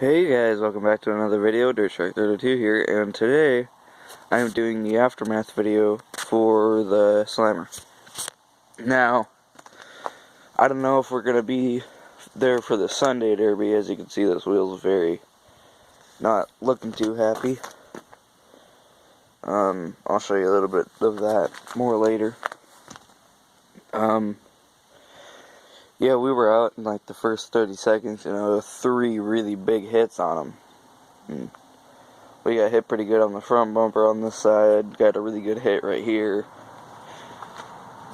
Hey guys, welcome back to another video. DirtShark32 here, and today I am doing the aftermath video for the Slammer. Now, I don't know if we're going to be there for the Sunday Derby. As you can see, this wheel's very not looking too happy. I'll show you a little bit of that more later. Yeah, we were out in like the first 30 seconds, 3 really big hits on them. We got hit pretty good on the front bumper on this side, got a really good hit right here.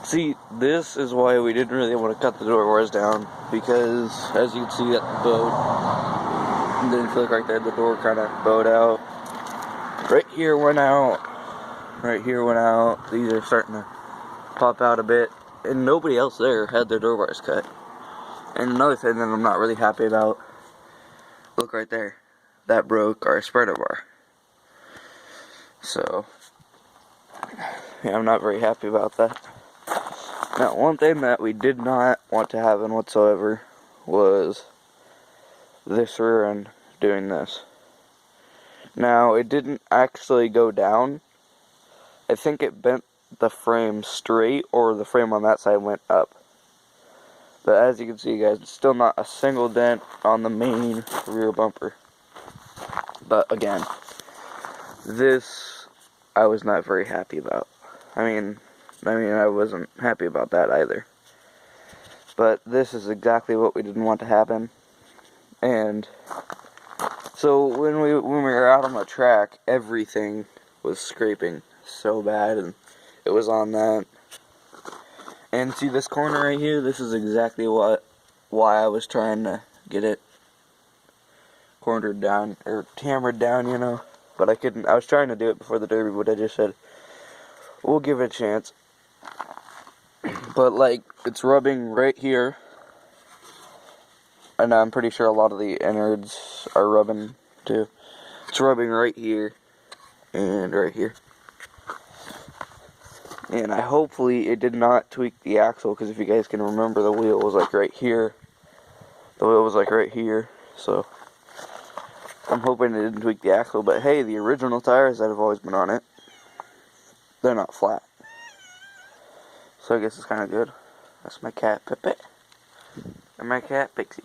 See, this is why we didn't really want to cut the door bars down, because as you can see at the boat, didn't feel like right there, the door kind of bowed out. Right here went out, right here went out, these are starting to pop out a bit, and nobody else there had their door bars cut. And another thing that I'm not really happy about, look right there, that broke our spreader bar. So, yeah, I'm not very happy about that. Now, one thing that we did not want to happen whatsoever was this rear end doing this. Now, it didn't actually go down. I think it bent the frame straight, or the frame on that side went up. But as you can see, guys, it's still not a single dent on the main rear bumper. But again, this I was not very happy about. I mean, I wasn't happy about that either. But this is exactly what we didn't want to happen. And so when we were out on the track, everything was scraping so bad, and it was on that. And see this corner right here? This is exactly why I was trying to get it cornered down, or hammered down, But I couldn't. I was trying to do it before the Derby, but I just said, we'll give it a chance. But, like, it's rubbing right here. And I'm pretty sure a lot of the innards are rubbing, too. It's rubbing right here. And right here. And hopefully it did not tweak the axle, because if you guys can remember, the wheel was like right here. The wheel was like right here. So, I'm hoping it didn't tweak the axle. But hey, the original tires that have always been on it, they're not flat. So I guess it's kind of good. That's my cat, Pepe. And my cat, Pixie.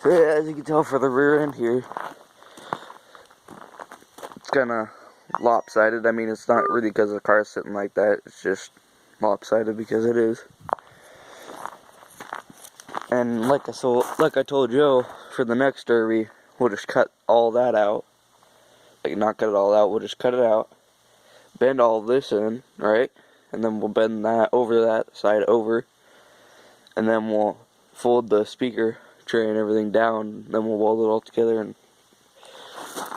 So yeah, as you can tell for the rear end here, it's kind of lopsided. I mean, it's not really because the car's sitting like that. It's just lopsided because it is. And like I told Joe, for the next Derby, we'll just cut all that out. Like, not cut it all out, we'll just cut it out. Bend all this in, right? And then we'll bend that over, that side over. And then we'll fold the speaker tray and everything down. Then we'll weld it all together. And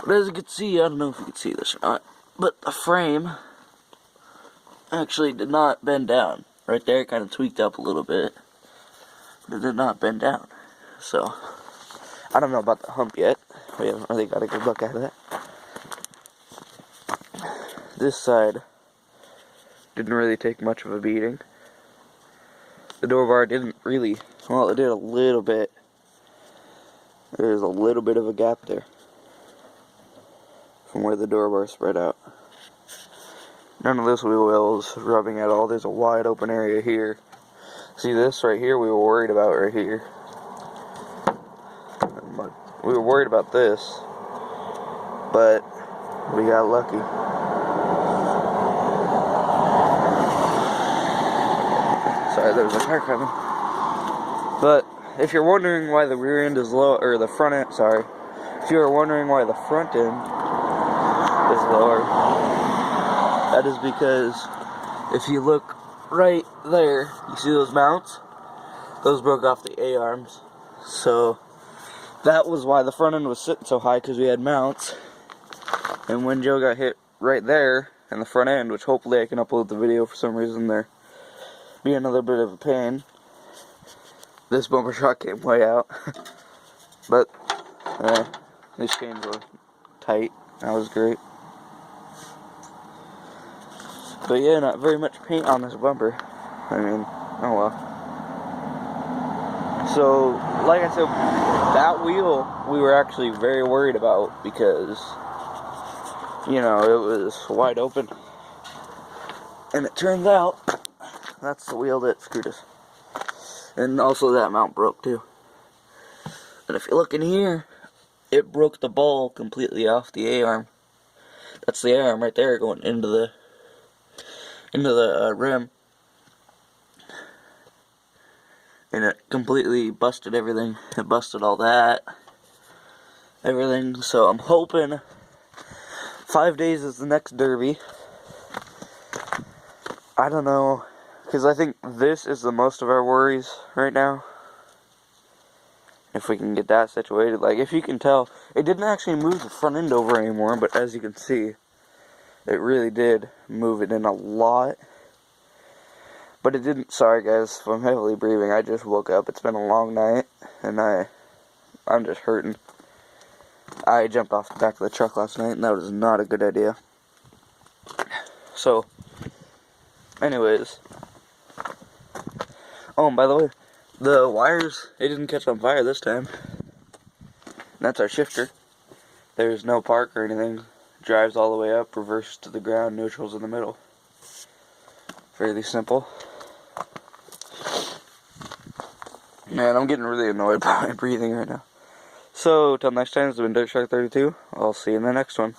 but as you can see, I don't know if you can see this or not, but the frame actually did not bend down. Right there, it kind of tweaked up a little bit. But it did not bend down. So, I don't know about the hump yet. We haven't really got a good look at that. This side didn't really take much of a beating. The door bar didn't really, well, it did a little bit. There's a little bit of a gap there from where the door bar spread out. None of this wheel is rubbing at all. There's a wide open area here. See this right here, we were worried about right here. We were worried about this, but we got lucky. Sorry, there's a car coming. But if you're wondering why the rear end is low, or the front end, sorry. If you're wondering why the front end is lower, that is because if you look right there, you see those mounts? Those broke off the A-arms. So that was why the front end was sitting so high, because we had mounts. And when Joe got hit right there in the front end, which hopefully I can upload the video, for some reason there be another bit of a pain, this bumper shot came way out. But these chains were tight. That was great. But yeah, not very much paint on this bumper. I mean, oh well. So, like I said, that wheel we were actually very worried about because, you know, it was wide open. And it turns out that's the wheel that screwed us. And also that mount broke too. And if you look in here, it broke the ball completely off the A-arm. That's the A-arm right there going into the rim. And it completely busted everything. It busted all that. Everything. So I'm hoping 5 days is the next derby. I don't know. Because I think this is the most of our worries right now. If we can get that situated. Like, if you can tell, it didn't actually move the front end over anymore. But as you can see, it really did move it in a lot. But it didn't. Sorry guys, if I'm heavily breathing. I just woke up. It's been a long night. And I'm just hurting. I jumped off the back of the truck last night. And that was not a good idea. So, anyways. Oh, and by the way, the wires, it didn't catch on fire this time. That's our shifter. There's no park or anything. Drives all the way up, reverse to the ground, neutral's in the middle. Fairly simple. Man, I'm getting really annoyed by my breathing right now. So, till next time, it's been Dirt Shark 32. I'll see you in the next one.